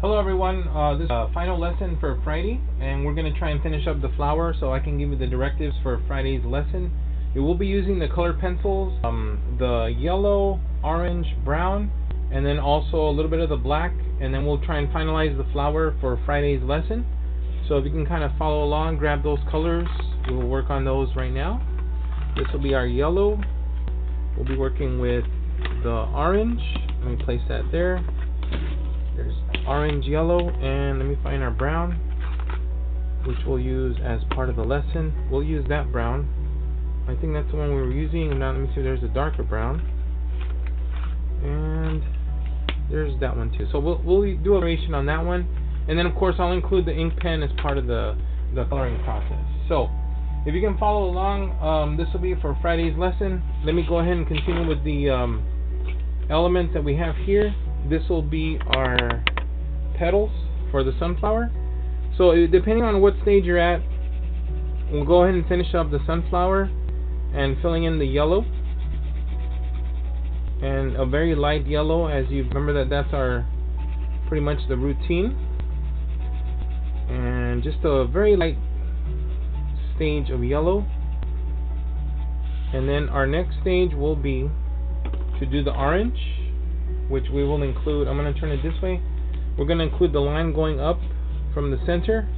Hello everyone, this is the final lesson for Friday, and we're going to try and finish up the flower so I can give you the directives for Friday's lesson. We will be using the color pencils, the yellow, orange, brown, and then also a little bit of the black, and then we'll try and finalize the flower for Friday's lesson. So if you can kind of follow along, grab those colors, we will work on those right now. This will be our yellow. We'll be working with the orange. Let me place that there. There's orange, yellow, and let me find our brown, which we'll use as part of the lesson. We'll use that brown. I think that's the one we were using. Now let me see if there's a darker brown. And there's that one too. So we'll do a variation on that one. And then of course I'll include the ink pen as part of the coloring process. So if you can follow along, this will be for Friday's lesson. Let me go ahead and continue with the elements that we have here. This will be our petals for the sunflower. So depending on what stage you're at, we'll go ahead and finish up the sunflower and filling in the yellow, and a very light yellow, as you remember that's our pretty much the routine, and just a very light stage of yellow. And then our next stage will be to do the orange, which we will include. I'm going to turn it this way. We're going to include the line going up from the center,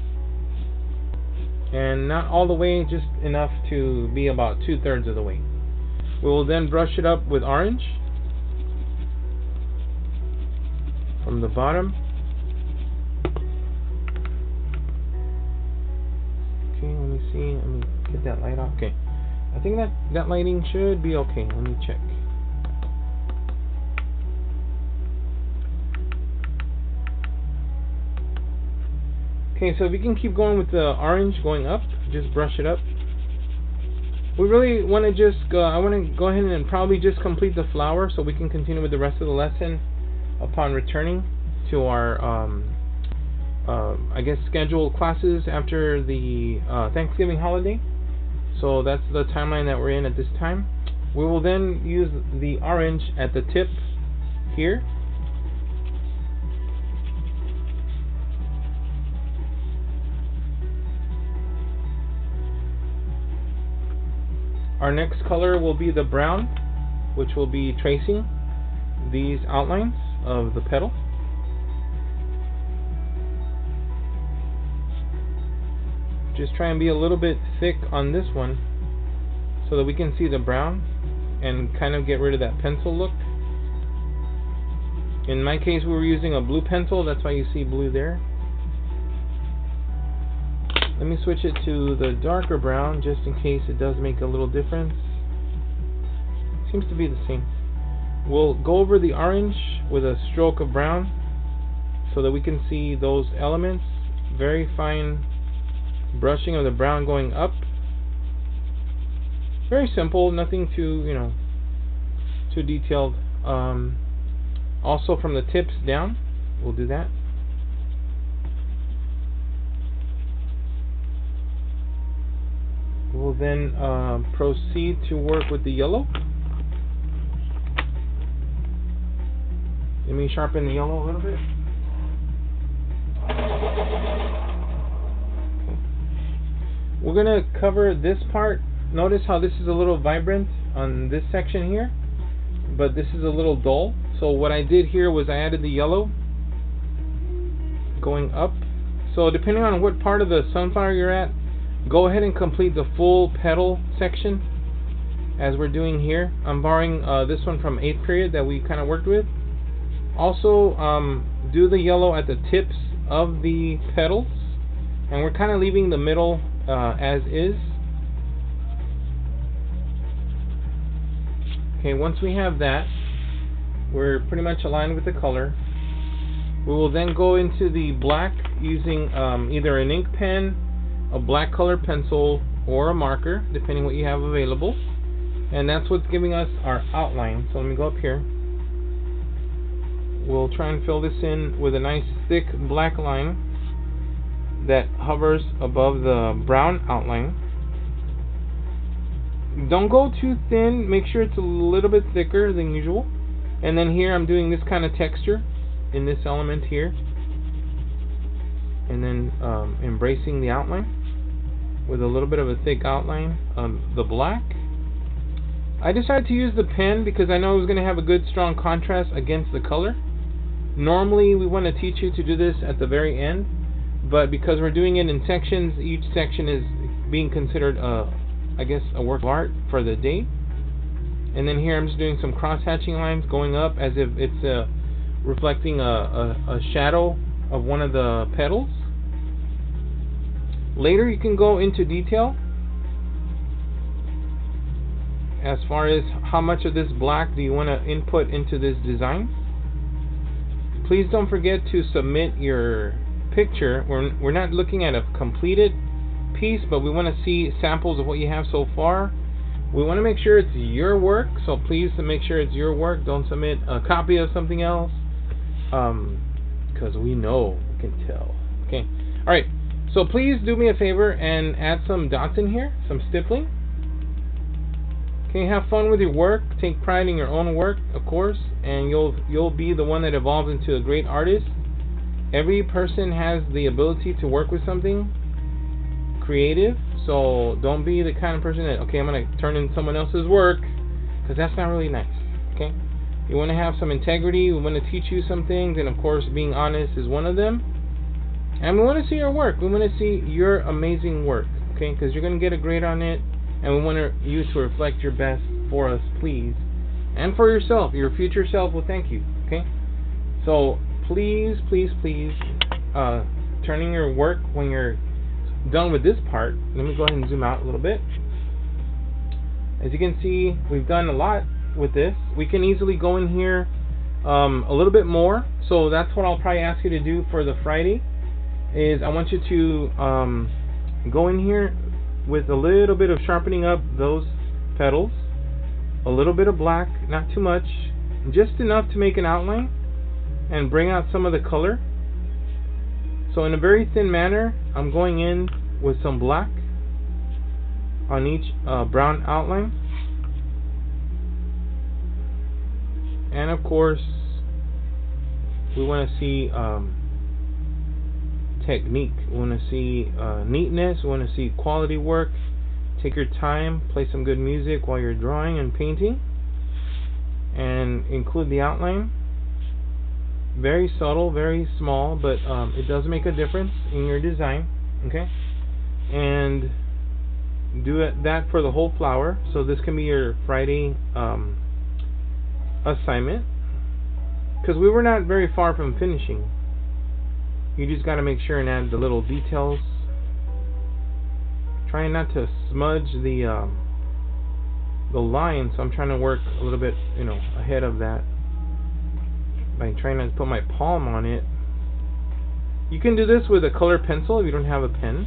and not all the way, just enough to be about 2/3 of the way. We will then brush it up with orange from the bottom. Okay, let me see. Let me get that light off. Okay, I think that lighting should be okay. Let me check. Okay, so if you can keep going with the orange going up, just brush it up. We really want to just I want to go ahead and probably just complete the flower so we can continue with the rest of the lesson upon returning to our I guess scheduled classes after the Thanksgiving holiday. So that's the timeline that we're in at this time. We will then use the orange at the tip here. Our next color will be the brown, which will be tracing these outlines of the petal. Just try and be a little bit thick on this one so that we can see the brown and kind of get rid of that pencil look. In my case, we were using a blue pencil, that's why you see blue there. Let me switch it to the darker brown just in case it does make a little difference. Seems to be the same. We'll go over the orange with a stroke of brown so that we can see those elements. Very fine brushing of the brown going up. Very simple, nothing too, too detailed. Also from the tips down, we'll do that. We'll then proceed to work with the yellow. Let me sharpen the yellow a little bit. Okay. We're going to cover this part. Notice how this is a little vibrant on this section here, but this is a little dull. So what I did here was I added the yellow going up. So depending on what part of the sunflower you're at, go ahead and complete the full petal section as we're doing here. I'm borrowing this one from 8th period that we kind of worked with. Also do the yellow at the tips of the petals, and we're kind of leaving the middle as is. Okay, once we have that, we're pretty much aligned with the color. We will then go into the black using either an ink pen, a black color pencil, or a marker, depending what you have available. And that's what's giving us our outline. So let me go up here. We'll try and fill this in with a nice thick black line that hovers above the brown outline. Don't go too thin, make sure it's a little bit thicker than usual. And then here I'm doing this kind of texture in this element here. and then embracing the outline with a little bit of a thick outline on the black. I decided to use the pen because I know it was going to have a good strong contrast against the color. Normally we want to teach you to do this at the very end, but because we're doing it in sections, each section is being considered I guess a work of art for the day. And then here I'm just doing some cross-hatching lines going up as if it's reflecting a shadow of one of the petals. Later you can go into detail as far as how much of this black do you want to input into this design. Please don't forget to submit your picture. We're not looking at a completed piece, but we want to see samples of what you have so far. We want to make sure it's your work, so please make sure it's your work. Don't submit a copy of something else, because we know, we can tell. Okay, alright, so please do me a favor and add some dots in here, some stippling. Okay, have fun with your work, take pride in your own work, of course, and you'll be the one that evolves into a great artist. Every person has the ability to work with something creative, so don't be the kind of person that, okay, I'm going to turn in someone else's work, because that's not really nice. Okay, you want to have some integrity. We want to teach you some things, and of course being honest is one of them. And we want to see your work. We want to see your amazing work, okay, because you're going to get a grade on it, and we want you to reflect your best for us, please, and for yourself. Your future self will thank you. Okay, so please, please, please, turn in your work when you're done with this part. Let me go ahead and zoom out a little bit. As you can see, we've done a lot with this. We can easily go in here a little bit more, so that's what I'll probably ask you to do for the Friday, is I want you to go in here with a little bit of sharpening up those petals, a little bit of black, not too much, just enough to make an outline and bring out some of the color. So in a very thin manner, I'm going in with some black on each brown outline. And of course, we want to see technique. We want to see neatness. We want to see quality work. Take your time, play some good music while you're drawing and painting, and include the outline. Very subtle, very small, but it does make a difference in your design. Okay, and do that for the whole flower. So this can be your Friday assignment, because we were not very far from finishing. You just got to make sure and add the little details. Trying not to smudge the line, so I'm trying to work a little bit, ahead of that by trying not to put my palm on it. You can do this with a colored pencil if you don't have a pen,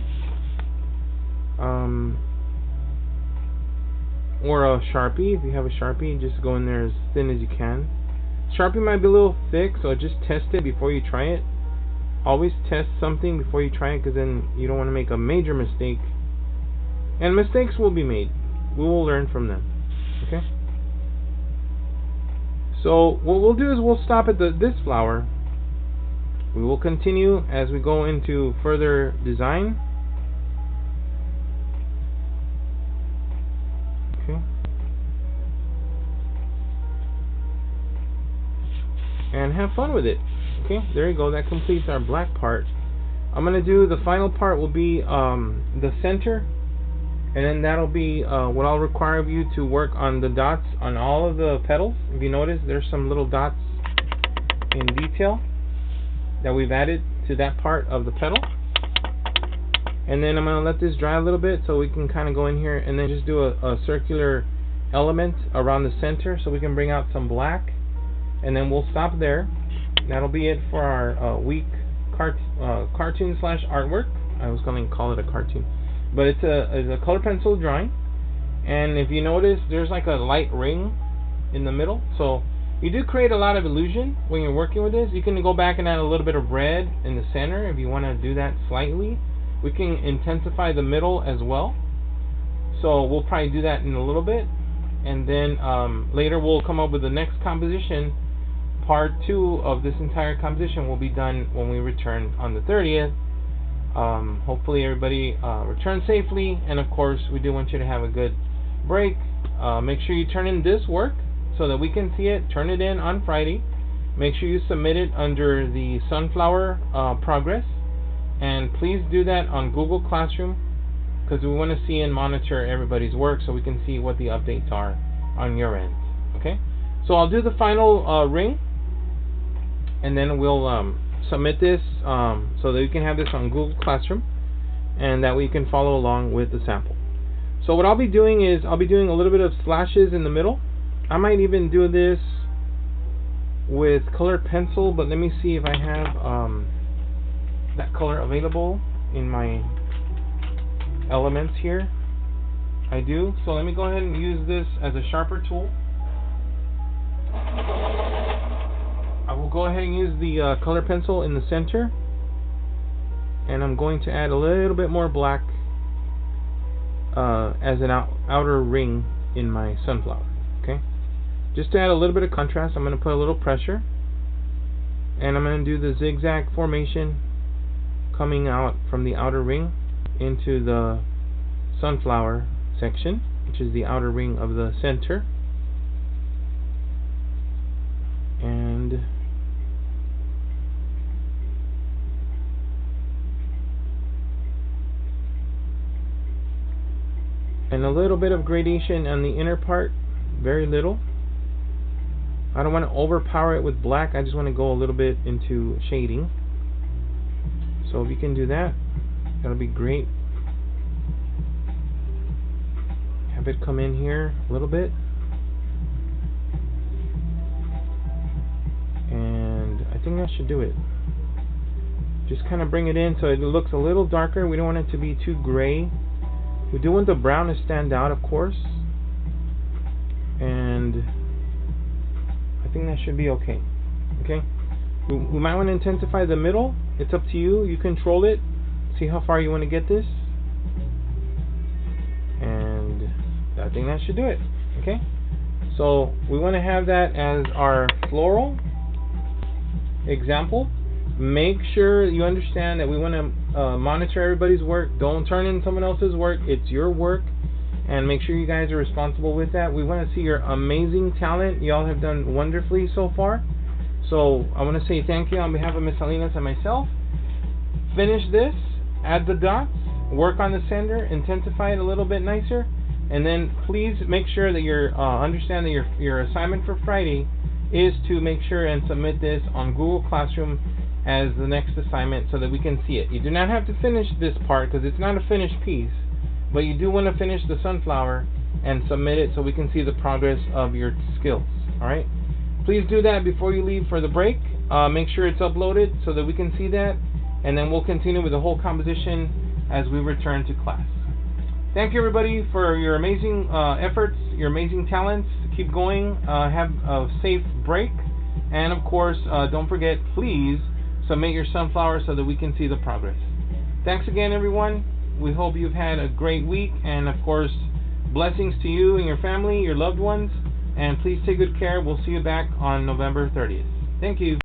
or a Sharpie. If you have a Sharpie, just go in there as thin as you can. Sharpie might be a little thick, so just test it before you try it. Always test something before you try it, because then you don't want to make a major mistake. And mistakes will be made. We will learn from them. Okay? So what we'll do is we'll stop at this flower. We will continue as we go into further design. Okay. And have fun with it. Okay, there you go. That completes our black part. I'm going to do the final part will be the center. And then that'll be what I'll require of you to work on the dots on all of the petals. If you notice, there's some little dots in detail that we've added to that part of the petal. And then I'm going to let this dry a little bit so we can kind of go in here and then just do a circular element around the center so we can bring out some black. And then we'll stop there. That'll be it for our week cartoon slash artwork. I was going to call it a cartoon, but it's a color pencil drawing. And if you notice, there's like a light ring in the middle, so you do create a lot of illusion when you're working with this. You can go back and add a little bit of red in the center if you want to do that slightly. We can intensify the middle as well, so we'll probably do that in a little bit. And then later we'll come up with the next composition. Part 2 of this entire composition will be done when we return on the 30th. Hopefully everybody returns safely, and of course we do want you to have a good break. Make sure you turn in this work so that we can see it. Turn it in on Friday. Make sure you submit it under the sunflower progress, and please do that on Google Classroom, because we want to see and monitor everybody's work so we can see what the updates are on your end. Okay, so I'll do the final ring, and then we'll submit this so that you can have this on Google Classroom, and that way you can follow along with the sample. So what I'll be doing is I'll be doing a little bit of slashes in the middle. I might even do this with colored pencil, but let me see if I have that color available in my elements here. I do. So let me go ahead and use this as a sharper tool. I will go ahead and use the color pencil in the center, and I'm going to add a little bit more black as an outer ring in my sunflower. Okay, just to add a little bit of contrast, I'm going to put a little pressure, and I'm going to do the zigzag formation coming out from the outer ring into the sunflower section, which is the outer ring of the center. And a little bit of gradation on the inner part, very little. I don't want to overpower it with black, I just want to go a little bit into shading. So if you can do that, that'll be great. Have it come in here a little bit. And I think that should do it. Just kind of bring it in so it looks a little darker. We don't want it to be too gray. We do want the brown to stand out, of course. And I think that should be okay. Okay? We might want to intensify the middle. It's up to you. You control it. See how far you want to get this. And I think that should do it. Okay? So we want to have that as our floral example. Make sure you understand that we want to monitor everybody's work. Don't turn in someone else's work. It's your work, and make sure you guys are responsible with that. We want to see your amazing talent. Y'all have done wonderfully so far. So I want to say thank you on behalf of Miss Salinas and myself. Finish this, add the dots, work on the center, intensify it a little bit nicer, and then please make sure that you understand that your assignment for Friday is to make sure and submit this on Google Classroom as the next assignment so that we can see it. You do not have to finish this part because it's not a finished piece, but you do want to finish the sunflower and submit it so we can see the progress of your skills. Alright? Please do that before you leave for the break. Make sure it's uploaded so that we can see that, and then we'll continue with the whole composition as we return to class. Thank you everybody for your amazing efforts, your amazing talents. Keep going. Have a safe break, and of course don't forget, please submit your sunflower so that we can see the progress. Thanks again everyone. We hope you've had a great week, and of course blessings to you and your family, your loved ones, and please take good care. We'll see you back on November 30th. Thank you.